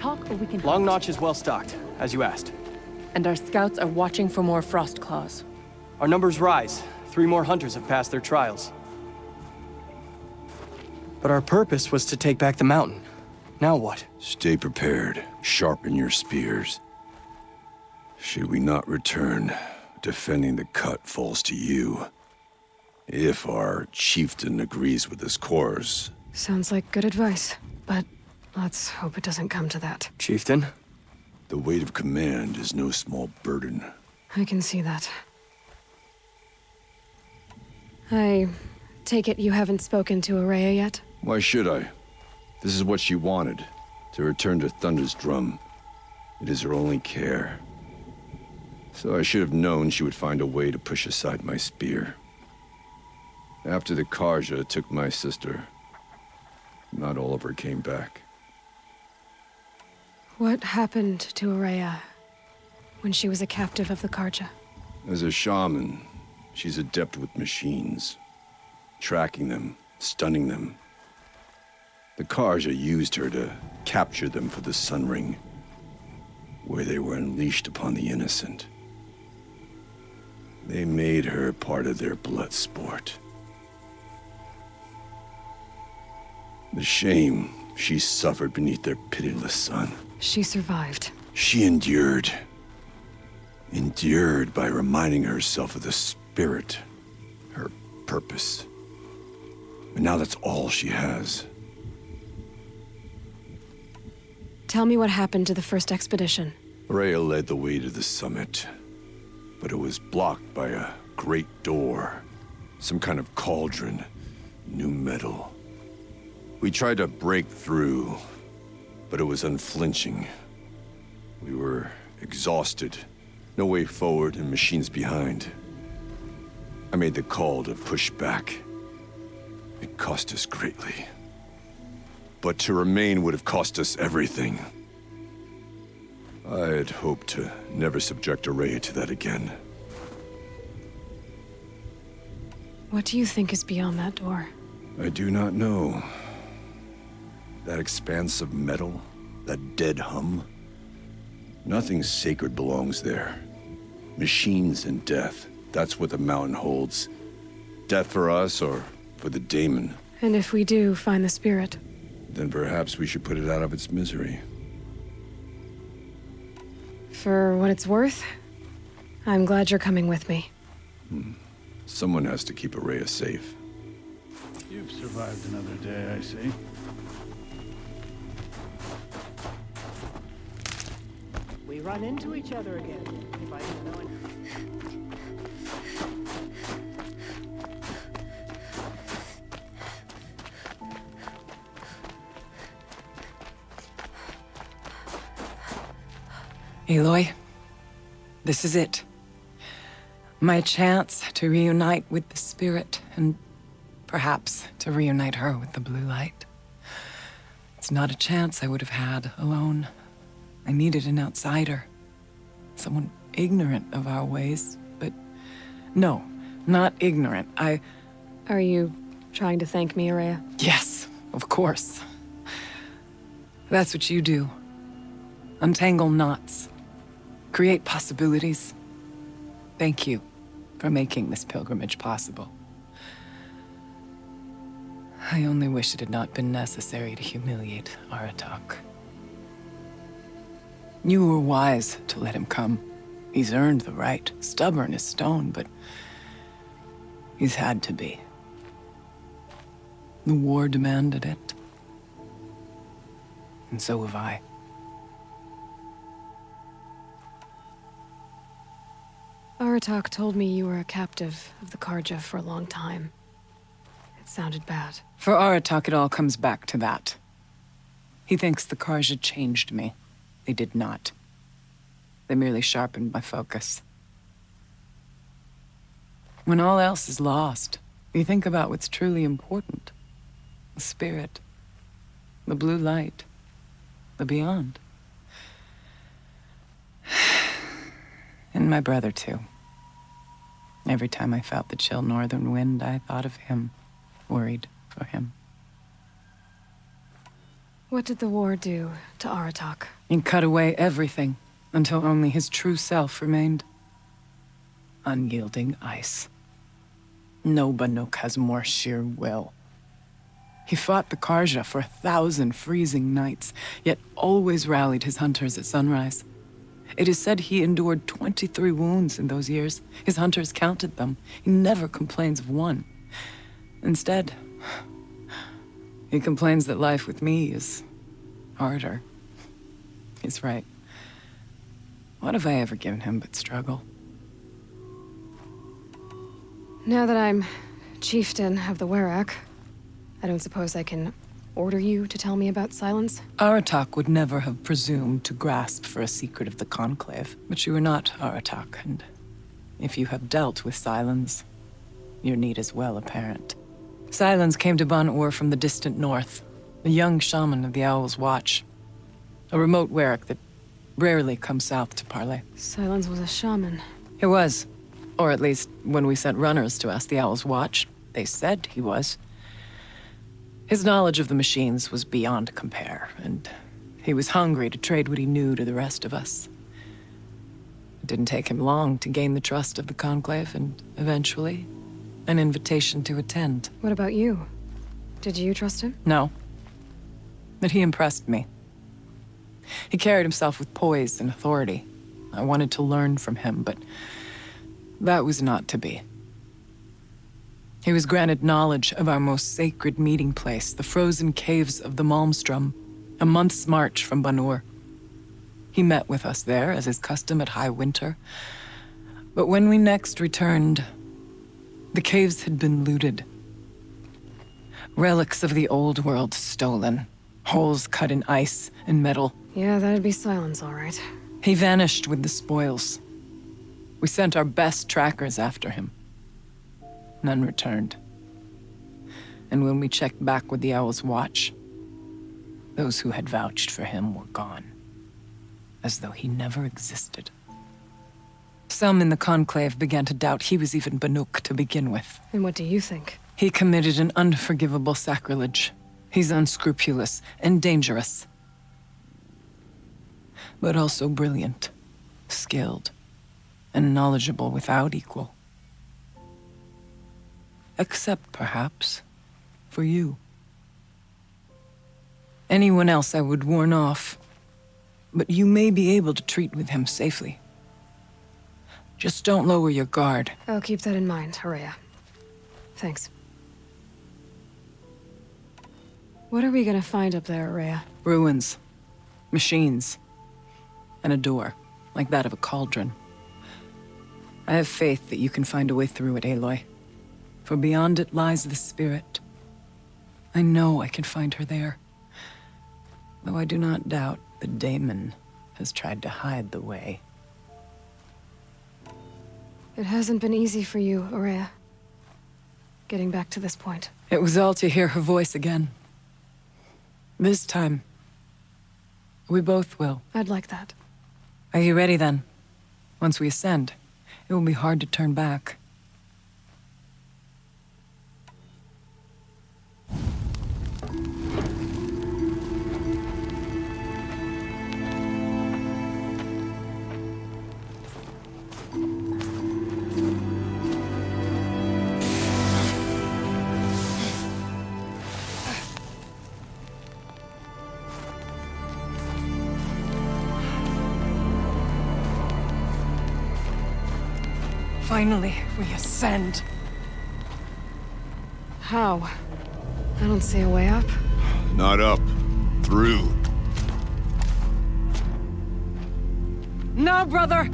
talk or we can Long hunt. Notch is well stocked, as you asked. And our scouts are watching for more frost claws. Our numbers rise. 3 more hunters have passed their trials. But our purpose was to take back the mountain. Now what? Stay prepared. Sharpen your spears. Should we not return, defending the cut falls to you. If our chieftain agrees with this course. Sounds like good advice, but let's hope it doesn't come to that. Chieftain? The weight of command is no small burden. I can see that. I take it you haven't spoken to Araya yet? Why should I? This is what she wanted, to return to Thunder's drum. It is her only care. So I should have known she would find a way to push aside my spear. After the Karja took my sister, not all of her came back. What happened to Araya when she was a captive of the Karja? As a shaman, she's adept with machines. Tracking them, stunning them. The Karja used her to capture them for the Sun Ring, where they were unleashed upon the innocent. They made her part of their blood sport. The shame she suffered beneath their pitiless sun. She survived. She endured. Endured by reminding herself of the spirit, her purpose. And now that's all she has. Tell me what happened to the first expedition. Rhea led the way to the summit, but it was blocked by a great door. Some kind of cauldron, new metal. We tried to break through, but it was unflinching. We were exhausted, no way forward and machines behind. I made the call to push back. It cost us greatly. But to remain would have cost us everything. I had hoped to never subject Araya to that again. What do you think is beyond that door? I do not know. That expanse of metal, that dead hum. Nothing sacred belongs there. Machines and death, that's what the mountain holds. Death for us or for the Daemon. And if we do find the spirit? Then perhaps we should put it out of its misery. For what it's worth, I'm glad you're coming with me. Someone has to keep Araya safe. You've survived another day, I see. We run into each other again. If I didn't know it. Aloy, this is it. My chance to reunite with the spirit, and perhaps to reunite her with the blue light. It's not a chance I would have had alone. I needed an outsider. Someone ignorant of our ways, but no, not ignorant. Are you trying to thank me, Araya? Yes, of course. That's what you do. Untangle knots. Create possibilities. Thank you for making this pilgrimage possible. I only wish it had not been necessary to humiliate Aratak. You were wise to let him come. He's earned the right. Stubborn as stone, but he's had to be. The war demanded it. And so have I. Aratak told me you were a captive of the Karja for a long time. It sounded bad. For Aratak, it all comes back to that. He thinks the Karja changed me. They did not. They merely sharpened my focus. When all else is lost, you think about what's truly important. The spirit, the blue light, the beyond. And my brother, too. Every time I felt the chill northern wind, I thought of him, worried for him. What did the war do to Aratak? He cut away everything until only his true self remained. Unyielding ice. No Banuk has more sheer will. He fought the Karja for 1,000 freezing nights, yet always rallied his hunters at sunrise. It is said he endured 23 wounds in those years. His hunters counted them. He never complains of one. Instead, he complains that life with me is harder. He's right. What have I ever given him but struggle? Now that I'm chieftain of the Werak, I don't suppose I can order you to tell me about Silence? Aratak would never have presumed to grasp for a secret of the Conclave. But you are not Aratak, and if you have dealt with Silence, your need is well apparent. Silence came to Ban-Ur from the distant north, a young shaman of the Owl's Watch. A remote Werak that rarely comes south to parley. Silence was a shaman. He was. Or at least, when we sent runners to ask the Owl's Watch, they said he was. His knowledge of the machines was beyond compare, and he was hungry to trade what he knew to the rest of us. It didn't take him long to gain the trust of the Conclave, and eventually, an invitation to attend. What about you? Did you trust him? No. But he impressed me. He carried himself with poise and authority. I wanted to learn from him, but that was not to be. He was granted knowledge of our most sacred meeting place, the frozen caves of the Malmstrom, a month's march from Ban-Ur. He met with us there, as is custom at high winter. But when we next returned, the caves had been looted. Relics of the old world stolen. Holes cut in ice and metal. Yeah, that'd be Silence, all right. He vanished with the spoils. We sent our best trackers after him. None returned. And when we checked back with the Owl's Watch, those who had vouched for him were gone. As though he never existed. Some in the Conclave began to doubt he was even Banuk to begin with. And what do you think? He committed an unforgivable sacrilege. He's unscrupulous and dangerous. But also brilliant, skilled, and knowledgeable without equal. Except, perhaps, for you. Anyone else I would warn off, but you may be able to treat with him safely. Just don't lower your guard. I'll keep that in mind, Horea. Thanks. What are we gonna find up there, Horea? Ruins, machines, and a door, like that of a cauldron. I have faith that you can find a way through it, Aloy. For beyond it lies the spirit. I know I can find her there. Though I do not doubt the Daemon has tried to hide the way. It hasn't been easy for you, Horea. Getting back to this point. It was all to hear her voice again. This time, we both will. I'd like that. Are you ready then? Once we ascend, it will be hard to turn back. Finally, we ascend. How? I don't see a way up. Not up. Through. No, brother!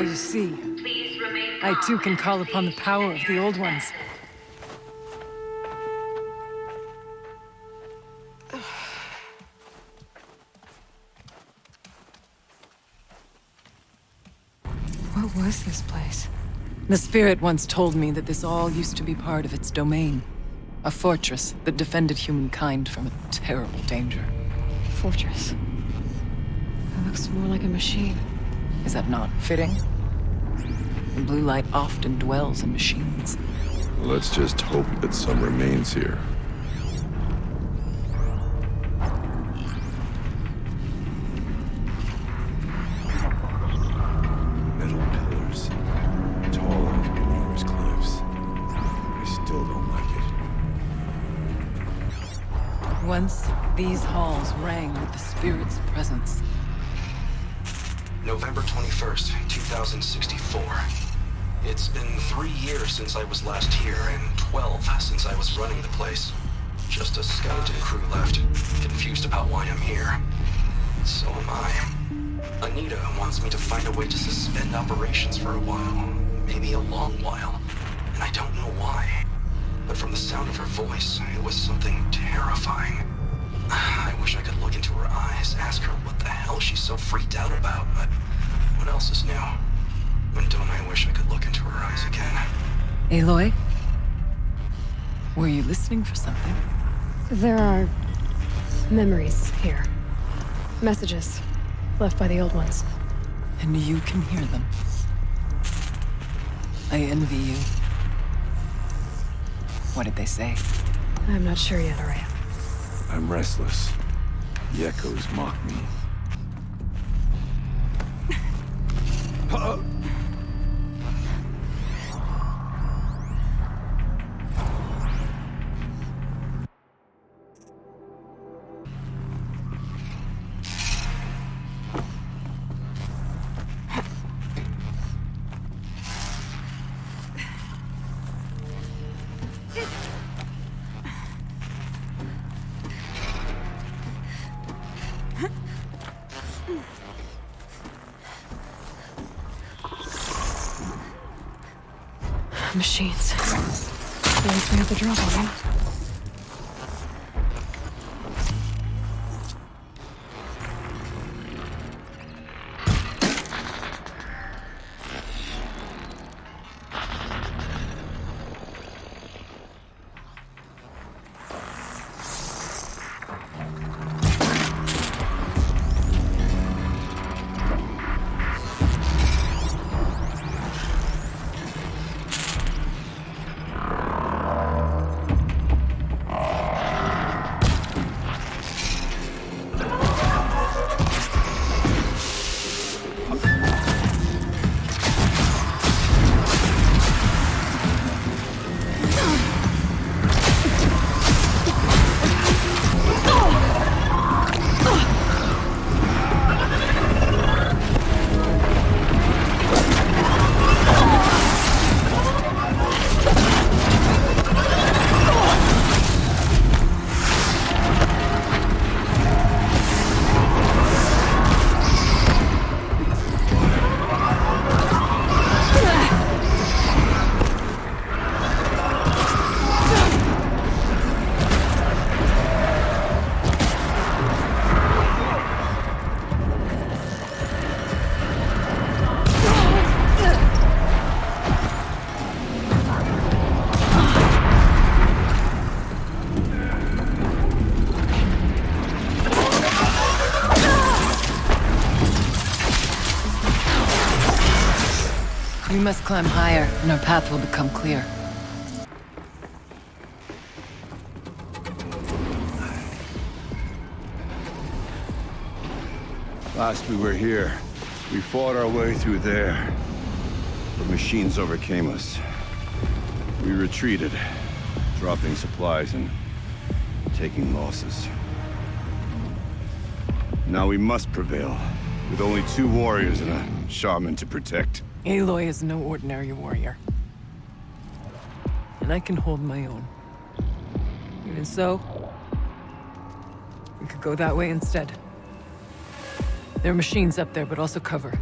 you see, I too can call upon the power of the old ones. What was this place? The spirit once told me that this all used to be part of its domain. A fortress that defended humankind from a terrible danger. Fortress. That looks more like a machine. Is that not fitting? The blue light often dwells in machines. Let's just hope that some remains here. Metal pillars, tall and continuous cliffs. I still don't like it. Once, these halls rang with the spirit's presence. November 21st, 2064. It's been 3 years since I was last here, and 12 since I was running the place. Just a skeleton crew left, confused about why I'm here. So am I. Anita wants me to find a way to suspend operations for a while, maybe a long while, and I don't know why. But from the sound of her voice, it was something terrifying. I wish I could look into her eyes, ask her what the hell she's so freaked out about, but what else is new? And don't I wish I could look into her eyes again? Aloy? Were you listening for something? There are memories here. Messages left by the old ones. And you can hear them. I envy you. What did they say? I'm not sure yet, Araya. I'm restless. The echoes mock me. Machines. At least we have the drop on them. We must climb higher, and our path will become clear. Last we were here, we fought our way through there. The machines overcame us. We retreated, dropping supplies and taking losses. Now we must prevail, with only 2 warriors and a shaman to protect. Aloy is no ordinary warrior. And I can hold my own. Even so, we could go that way instead. There are machines up there, but also cover.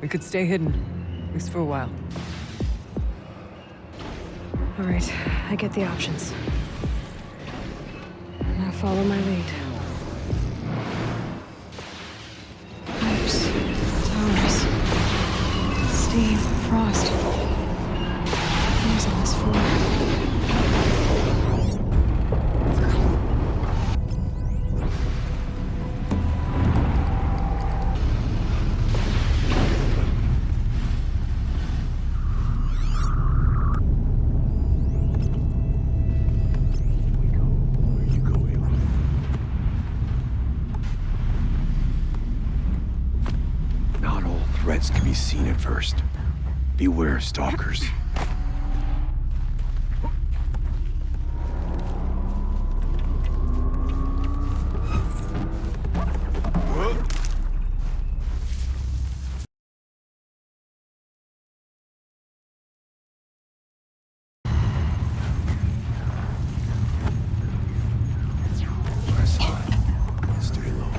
We could stay hidden, at least for a while. All right, I get the options. Now follow my lead. Pipes, towers, steam, frost. Things on this floor. Threats can be seen at first. Beware, stalkers. Press on. Stay low.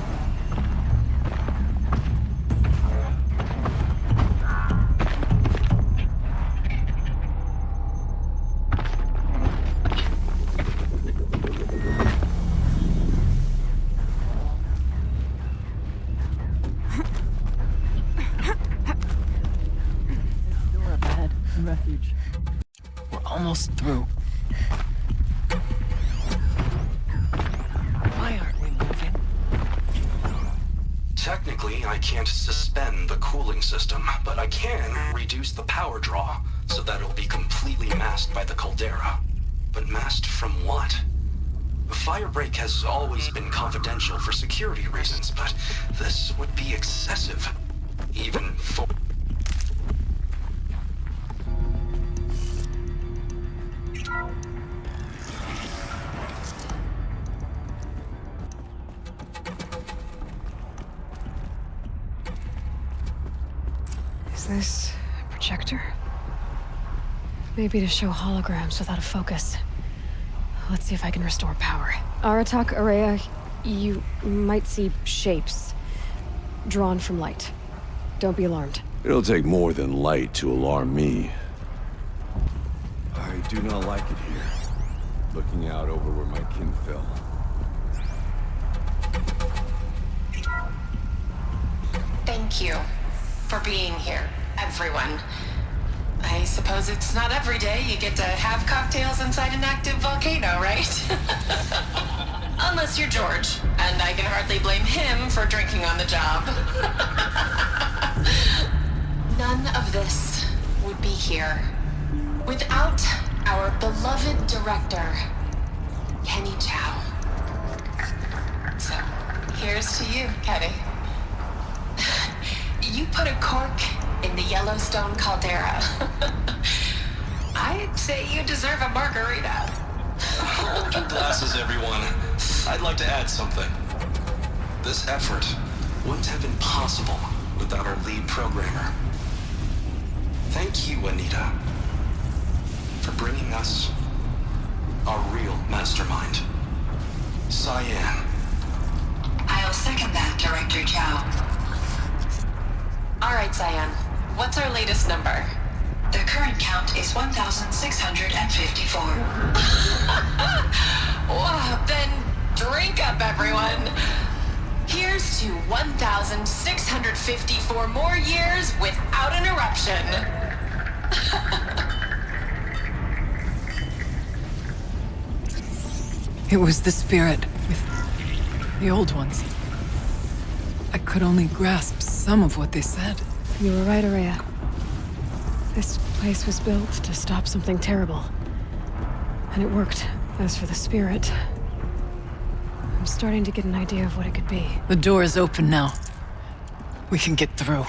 Refuge. We're almost through. Why aren't we moving? Technically, I can't suspend the cooling system, but I can reduce the power draw so that it'll be completely masked by the caldera. But masked from what? The firebreak has always been confidential for security reasons, but this would be excessive. Even for... Is this a projector? Maybe to show holograms without a focus. Let's see if I can restore power. Aratak, Araya, you might see shapes drawn from light. Don't be alarmed. It'll take more than light to alarm me. I do not like it here. Looking out over where my kin fell. Thank you for being here, everyone. I suppose it's not every day you get to have cocktails inside an active volcano, right? Unless you're George, and I can hardly blame him for drinking on the job. None of this would be here without our beloved director, Kenny Chow. So, here's to you, Kenny. You put a cork in the Yellowstone caldera. I'd say you deserve a margarita. Hold your glasses, everyone. I'd like to add something. This effort wouldn't have been possible without our lead programmer. Thank you, Anita, for bringing us our real mastermind, Cyan. I'll second that, Director Chow. All right, Cyan. What's our latest number? The current count is 1,654. Wow, then drink up, everyone. Here's to 1,654 more years without an eruption. It was the spirit with the old ones. I could only grasp some of what they said. You were right, Araya. This place was built to stop something terrible. And it worked. As for the spirit, I'm starting to get an idea of what it could be. The door is open now. We can get through.